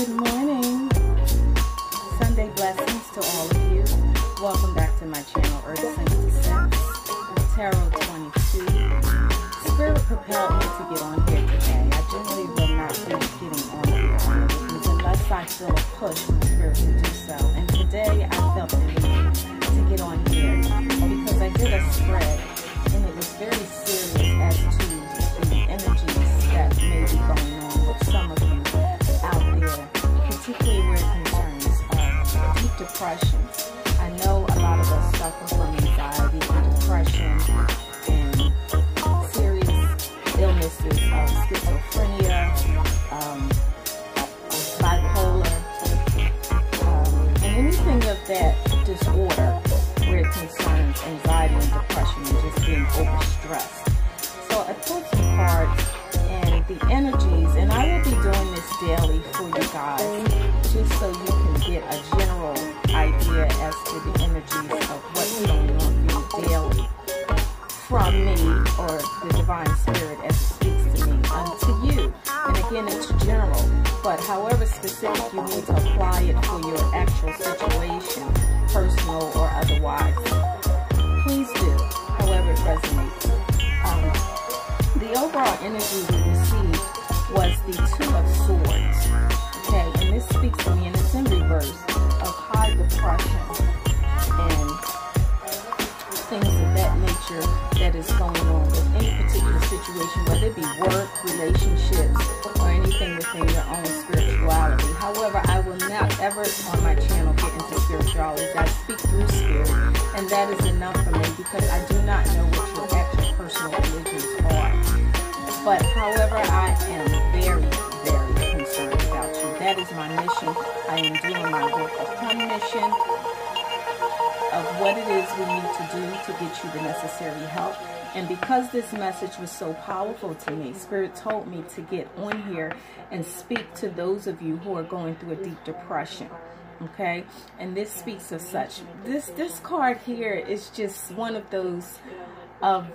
Good morning. Sunday blessings to all of you. Welcome back to my channel, Earth Sense to Sense, Tarot 22. Spirit propelled me to get on here today. I generally will not be getting on here unless I feel a push from Spirit to do so. And today I felt the need to get on here because I did a spread and it was very serious as to the energies that may be going on with some of you out there, particularly where it concerns deep depressions. I know a lot of us suffer from anxiety and depression and serious illnesses of schizophrenia, bipolar, and anything of that disorder where it concerns anxiety and depression and just being overstressed. So I pulled some cards and the energies, and I will be doing this daily for you guys, just so you can get a general idea as to the energies of what's going on for you daily from me or the Divine Spirit as it speaks to me unto you. And again, it's general, but however specific you need to apply it for your actual situation, personal or otherwise, please do, however it resonates. The overall energy we received was the Two of Swords, okay, and this speaks to me, and it's in reverse, of high depression and things of that nature that is going on with any particular situation, whether it be work, relationships, or anything within your own spirituality. However, I will not ever on my channel get into spirituality. I speak through spirit, and that is enough for me because I do not know what your actual personal religions are. But however, I am very, very concerned about you. That is my mission. I am doing my work upon mission of what it is we need to do to get you the necessary help. And because this message was so powerful to me, Spirit told me to get on here and speak to those of you who are going through a deep depression. Okay, and this speaks of such. This card here is just one of those of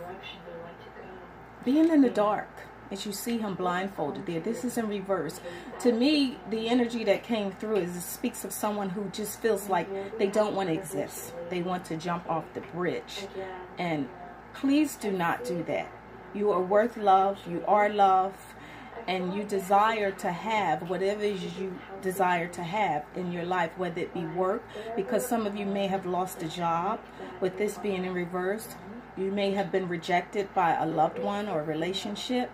being in the dark. As you see him blindfolded there, this is in reverse. To me, the energy that came through is it speaks of someone who just feels like they don't want to exist. They want to jump off the bridge. And please do not do that. You are worth love. You are love. And you desire to have whatever it is you desire to have in your life, whether it be work, because some of you may have lost a job with this being in reverse. You may have been rejected by a loved one or a relationship.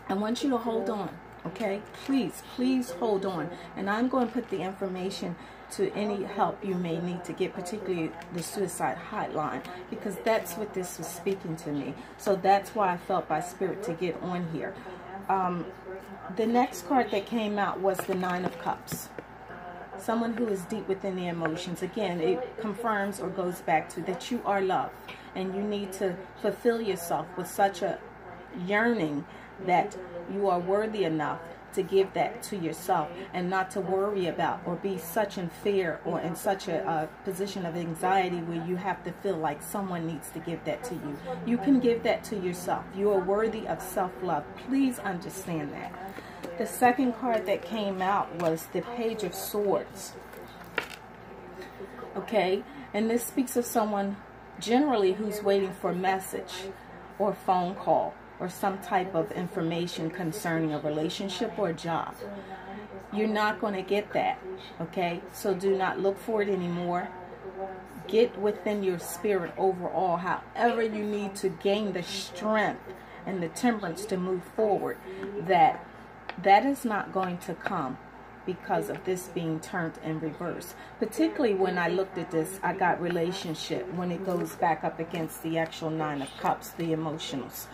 I want you to hold on, okay? Please, please hold on. And I'm going to put the information to any help you may need to get, particularly the suicide hotline, because that's what this was speaking to me. So that's why I felt by Spirit to get on here. The next card that came out was the Nine of Cups. Someone who is deep within the emotions. Again, it confirms or goes back to that you are loved. And you need to fulfill yourself with such a yearning that you are worthy enough to give that to yourself and not to worry about or be such in fear or in such a position of anxiety where you have to feel like someone needs to give that to you. You can give that to yourself. You are worthy of self-love. Please understand that. The second card that came out was the Page of Swords. Okay, and this speaks of someone generally who's waiting for a message or phone call or some type of information concerning a relationship or a job. You're not going to get that, okay? So do not look for it anymore. Get within your spirit overall, however you need to gain the strength and the temperance to move forward, that is not going to come because of this being turned in reverse. Particularly when I looked at this, I got relationship when it goes back up against the actual Nine of Cups, the emotionals,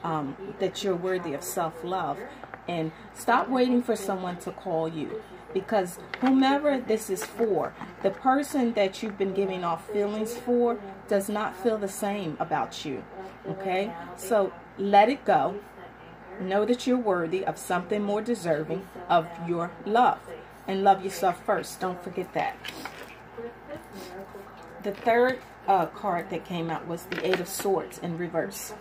that you're worthy of self-love. And stop waiting for someone to call you, because whomever this is for, the person that you've been giving off feelings for does not feel the same about you. Okay, so let it go. Know that you're worthy of something more deserving of your love. And love yourself first. Don't forget that. The third card that came out was the Eight of Swords in reverse,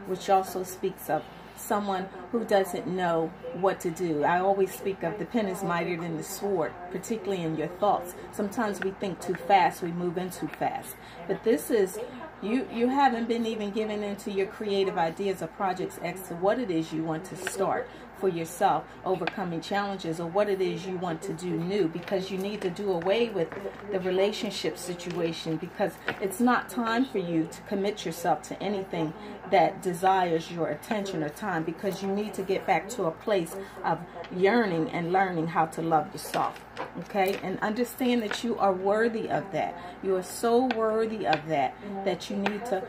which also speaks of someone who doesn't know what to do. I always speak of the pen is mightier than the sword, particularly in your thoughts. Sometimes we think too fast, we move in too fast. But this is, you haven't been even given into your creative ideas or projects as to what it is you want to start for yourself, overcoming challenges, or what it is you want to do new, because you need to do away with the relationship situation, because it's not time for you to commit yourself to anything that desires your attention or time, because you need to get back to a place of yearning and learning how to love yourself. Okay, and understand that you are worthy of that. You are so worthy of that, that you need to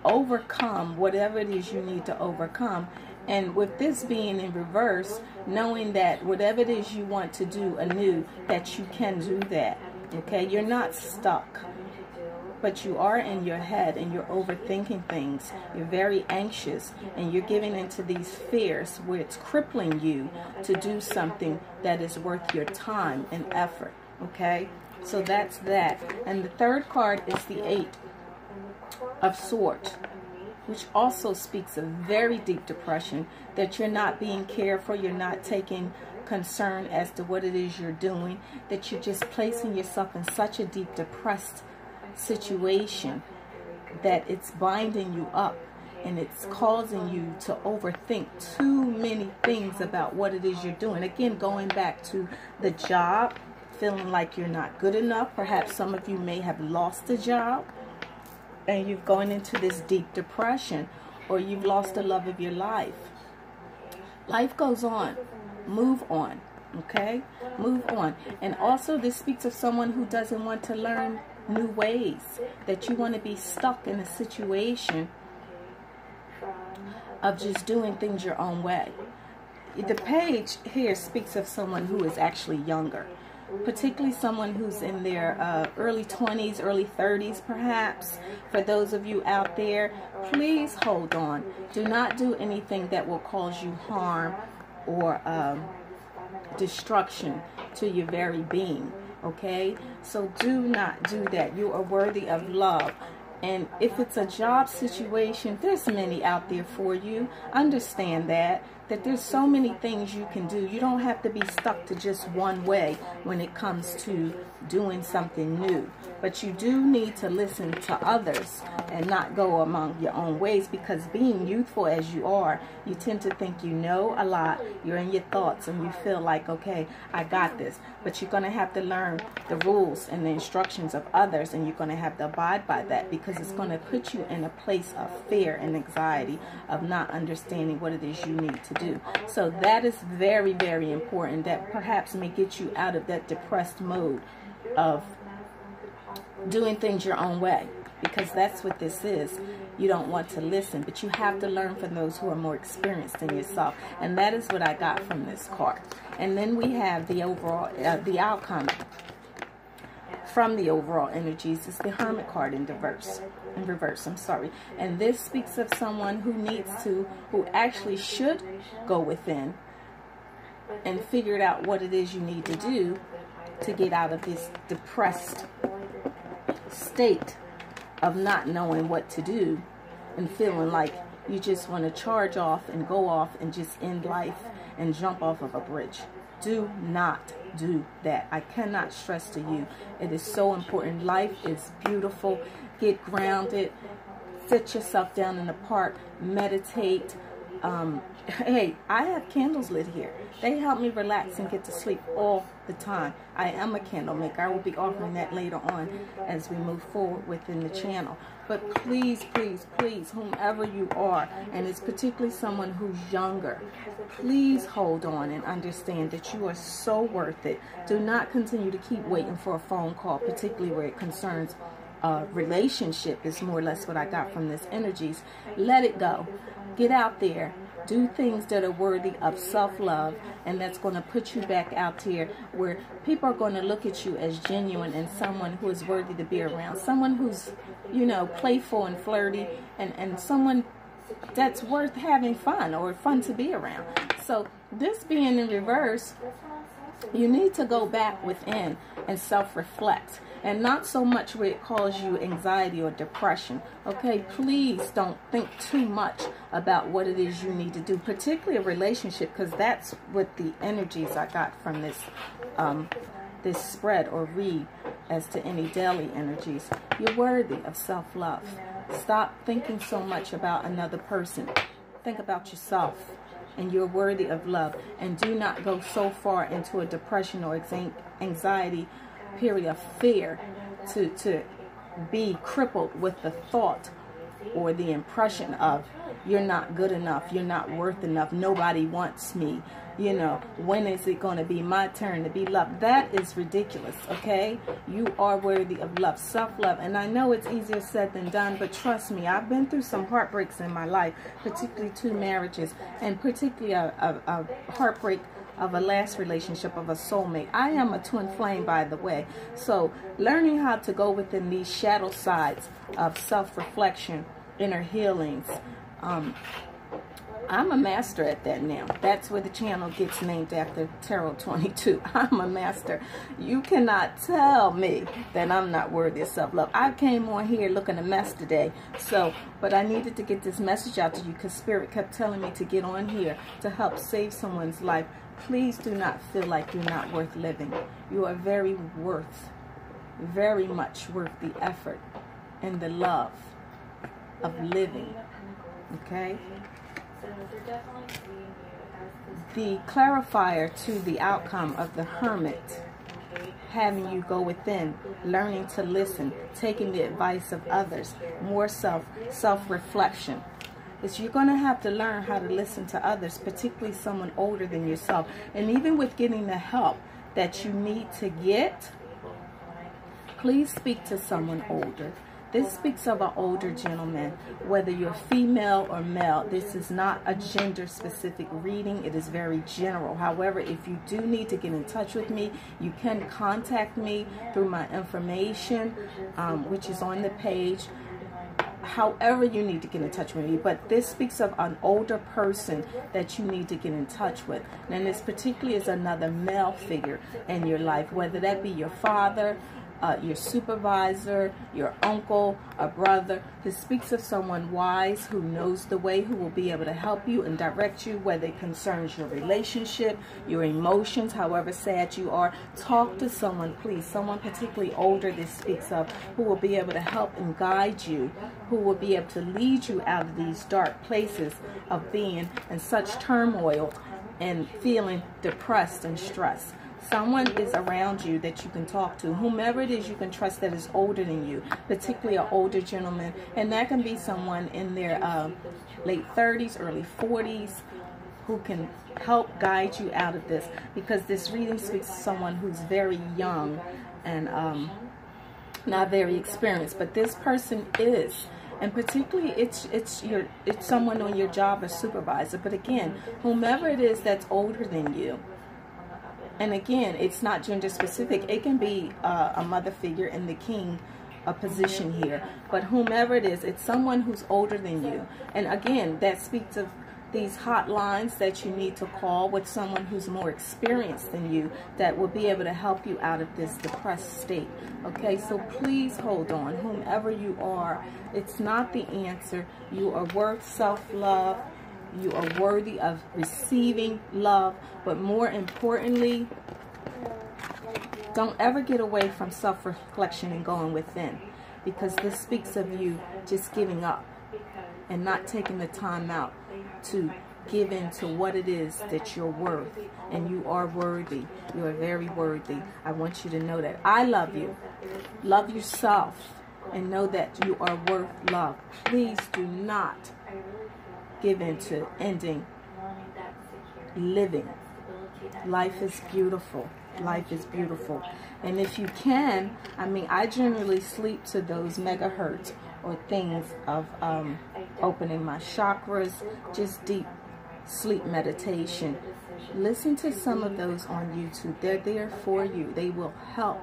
overcome whatever it is you need to overcome. And with this being in reverse, knowing that whatever it is you want to do anew, that you can do that. Okay, you're not stuck, but you are in your head and you're overthinking things. You're very anxious and you're giving into these fears where it's crippling you to do something that is worth your time and effort. Okay, so that's that. And the third card is the 8 of Swords, which also speaks of very deep depression, that you're not being cared for, you're not taking concern as to what it is you're doing, that you're just placing yourself in such a deep depressed situation that it's binding you up and it's causing you to overthink too many things about what it is you're doing. Again, going back to the job, feeling like you're not good enough. Perhaps some of you may have lost a job and you've gone into this deep depression, or you've lost the love of your life. Life goes on. Move on. Okay? Move on. And also this speaks of someone who doesn't want to learn new ways, that you want to be stuck in a situation of just doing things your own way. The page here speaks of someone who is actually younger, particularly someone who's in their early 20s, early 30s perhaps. For those of you out there, please hold on. Do not do anything that will cause you harm or destruction to your very being. Okay, so do not do that. You are worthy of love. And if it's a job situation, there's many out there for you. Understand that there's so many things you can do. You don't have to be stuck to just one way when it comes to doing something new. But you do need to listen to others and not go among your own ways, because being youthful as you are, you tend to think you know a lot. You're in your thoughts and you feel like, okay, I got this. But you're going to have to learn the rules and the instructions of others, and you're going to have to abide by that, because it's going to put you in a place of fear and anxiety of not understanding what it is you need to do. So that is very, very important. That perhaps may get you out of that depressed mode of doing things your own way, because that's what this is. You don't want to listen, but you have to learn from those who are more experienced than yourself. And that is what I got from this card. And then we have the overall, the outcome from the overall energies is the Hermit card in reverse. And this speaks of someone who needs to, who actually should go within and figure out what it is you need to do to get out of this depressed state of not knowing what to do and feeling like you just want to charge off and go off and just end life and jump off of a bridge. Do not do that. I cannot stress to you, it is so important. Life is beautiful. Get grounded. Sit yourself down in the park. Meditate. Hey, I have candles lit here. They help me relax and get to sleep all the time. I am a candle maker. I will be offering that later on as we move forward within the channel. But please, please, please, whomever you are, and it's particularly someone who's younger, please hold on and understand that you are so worth it. Do not continue to keep waiting for a phone call, particularly where it concerns relationship is more or less what I got from this energies. Let it go. Get out there. Do things that are worthy of self-love, and that's going to put you back out here where people are going to look at you as genuine and someone who is worthy to be around. Someone who's, you know, playful and flirty, and someone that's worth having fun or fun to be around. So this being in reverse, You need to go back within and self-reflect, and not so much where it causes you anxiety or depression. Okay, please don't think too much about what it is you need to do, particularly a relationship, because that's what the energies I got from this this spread or read as to any daily energies. You're worthy of self-love. Stop thinking so much about another person. Think about yourself, and you're worthy of love. And do not go so far into a depression or anxiety period of fear to be crippled with the thought or the impression of you're not good enough, you're not worth enough, nobody wants me, you know, when is it going to be my turn to be loved? That is ridiculous, okay? You are worthy of love, self-love. And I know it's easier said than done, but trust me, I've been through some heartbreaks in my life, particularly 2 marriages, and particularly a heartbreak of a last relationship of a soulmate. I am a twin flame, by the way. So learning how to go within these shadow sides of self-reflection, inner healings, I'm a master at that now. That's where the channel gets named after Tarot 22. I'm a master. You cannot tell me that I'm not worthy of self-love. I came on here looking a mess today. But I needed to get this message out to you because Spirit kept telling me to get on here to help save someone's life. Please do not feel like you're not worth living. You are very much worth the effort and the love of living. Okay? The clarifier to the outcome of the Hermit, having you go within, learning to listen, taking the advice of others, more self-reflection. Is you're going to have to learn how to listen to others, particularly someone older than yourself. And even with getting the help that you need to get, please speak to someone older. This speaks of an older gentleman, whether you're female or male. This is not a gender-specific reading. It is very general. However, if you do need to get in touch with me, you can contact me through my information, which is on the page. However you need to get in touch with me, but this speaks of an older person that you need to get in touch with. And this particularly is another male figure in your life, whether that be your father, your supervisor, your uncle, a brother. This speaks of someone wise who knows the way, who will be able to help you and direct you, whether it concerns your relationship, your emotions, however sad you are. Talk to someone, please, someone particularly older this speaks of, who will be able to help and guide you, who will be able to lead you out of these dark places of being in such turmoil and feeling depressed and stressed. Someone is around you that you can talk to, whomever it is you can trust that is older than you, particularly an older gentleman. And that can be someone in their late 30s, early 40s, who can help guide you out of this. Because this reading speaks to someone who's very young and not very experienced. But this person is. And particularly, it's someone on your job or supervisor. But again, whomever it is that's older than you. And again, it's not gender specific. It can be a mother figure in the king position here. But whomever it is, it's someone who's older than you. And again, that speaks of these hotlines that you need to call with someone who's more experienced than you, that will be able to help you out of this depressed state. Okay, so please hold on, whomever you are. It's not the answer. You are worth self-love. You are worthy of receiving love, but more importantly, don't ever get away from self-reflection and going within, because this speaks of you just giving up and not taking the time out to give in to what it is that you're worth. And you are worthy. You are very worthy. I want you to know that. I love you. Love yourself and know that you are worth love. Please do not give in to ending living. Life is beautiful. Life is beautiful. And if you can, I mean, I generally sleep to those megahertz or things of opening my chakras, just deep sleep meditation. Listen to some of those on YouTube. They're there for you. They will help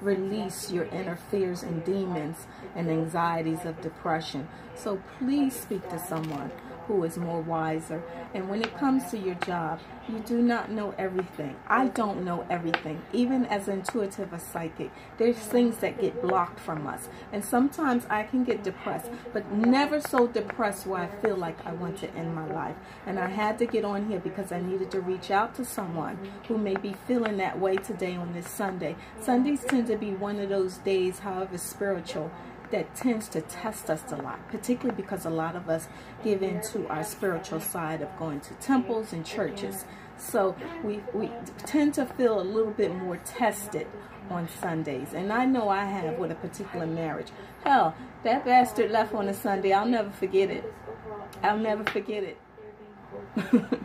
release your inner fears and demons and anxieties of depression. So please speak to someone. who is more wiser. And when it comes to your job, you do not know everything. I don't know everything. Even as intuitive, a psychic, there's things that get blocked from us. And sometimes I can get depressed, but never so depressed where I feel like I want to end my life. And I had to get on here because I needed to reach out to someone who may be feeling that way today on this Sunday. Sundays tend to be one of those days, however spiritual, that tends to test us a lot, particularly because a lot of us give into our spiritual side of going to temples and churches. So we tend to feel a little bit more tested on Sundays. And I know I have with a particular marriage. Hell, that bastard left on a Sunday. I'll never forget it. I'll never forget it.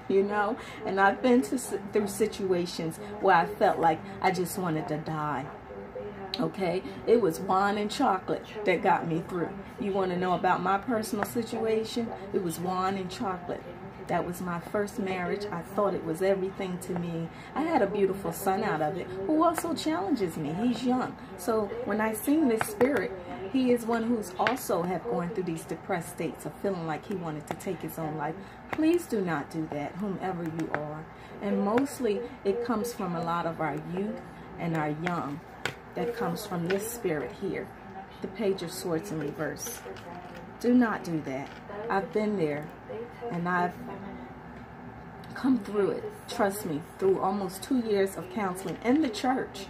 You know? And I've been through situations where I felt like I just wanted to die. Okay, it was wine and chocolate that got me through. You want to know about my personal situation? It was wine and chocolate. That was my first marriage. I thought it was everything to me. I had a beautiful son out of it who also challenges me. He's young. So when I seen this spirit, he is one who's also have gone through these depressed states of feeling like he wanted to take his own life. Please do not do that, whomever you are. And mostly it comes from a lot of our youth and our young. That comes from this spirit here, the Page of Swords in reverse. Do not do that. I've been there, and I've come through it. Trust me, through almost 2 years of counseling in the church.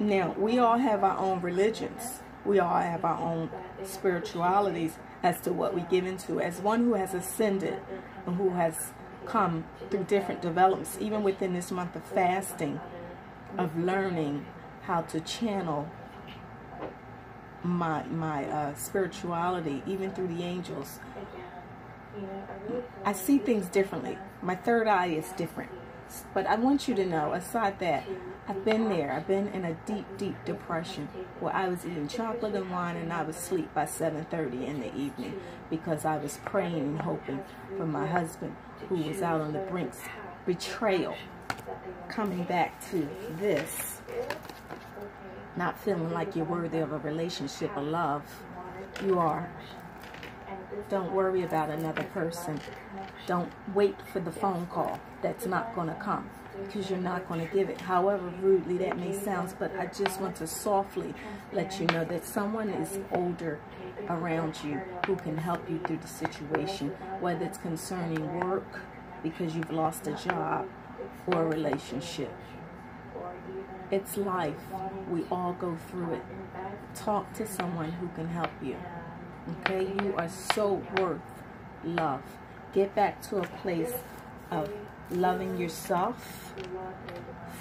Now, we all have our own religions. We all have our own spiritualities as to what we give into. As one who has ascended and who has come through different developments, even within this month of fasting, of learning how to channel my spirituality, even through the angels. I see things differently. My third eye is different. But I want you to know, aside that, I've been there. I've been in a deep, deep depression where I was eating chocolate and wine and I was asleep by 7:30 in the evening because I was praying and hoping for my husband, who was out on the brink's betrayal, coming back to this. Not feeling like you're worthy of a relationship or love. You are. Don't worry about another person. Don't wait for the phone call that's not going to come, because you're not going to give it, however rudely that may sound. But I just want to softly let you know that someone is older around you who can help you through the situation, whether it's concerning work because you've lost a job or a relationship. It's life. We all go through it. Talk to someone who can help you. Okay? You are so worth love. Get back to a place of loving yourself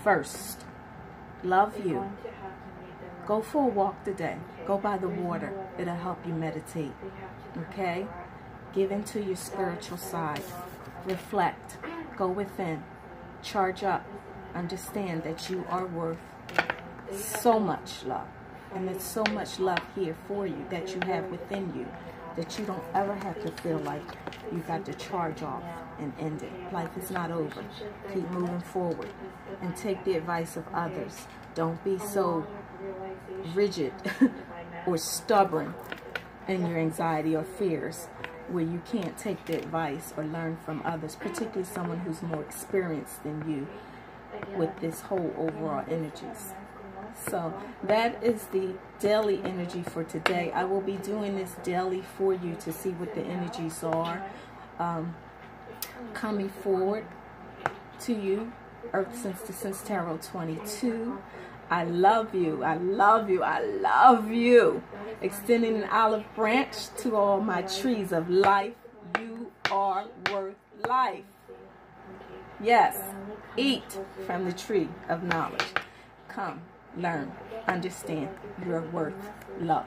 first. Love you. Go for a walk today. Go by the water. It'll help you meditate. Okay? Give into your spiritual side. Reflect. Go within. Charge up. Understand that you are worth so much love. And there's so much love here for you that you have within you, that you don't ever have to feel like you got to charge off and end it. Life is not over. Keep moving forward and take the advice of others. Don't be so rigid or stubborn in your anxiety or fears where you can't take the advice or learn from others, particularly someone who's more experienced than you with this whole overall energies. So that is the daily energy for today. I will be doing this daily for you to see what the energies are coming forward to you. Earth Sense Tarot 22. I love you. I love you. I love you. Extending an olive branch to all my trees of life. You are worth life. Yes, eat from the tree of knowledge. Come, learn, understand. You're worth love.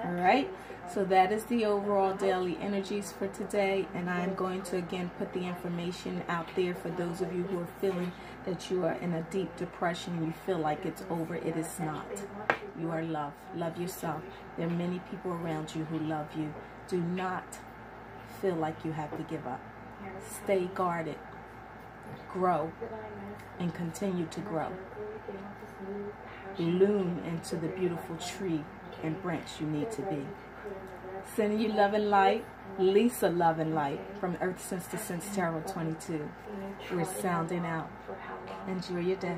All right? So that is the overall daily energies for today. And I am going to again put the information out there for those of you who are feeling that you are in a deep depression and you feel like it's over. It is not. You are loved. Love yourself. There are many people around you who love you. Do not feel like you have to give up. Stay guarded. Grow and continue to grow. Bloom into the beautiful tree and branch you need to be. Sending you love and light. Lisa Love and Light from Earth Sense to Sense Tarot 22. We're sounding out. Enjoy your day.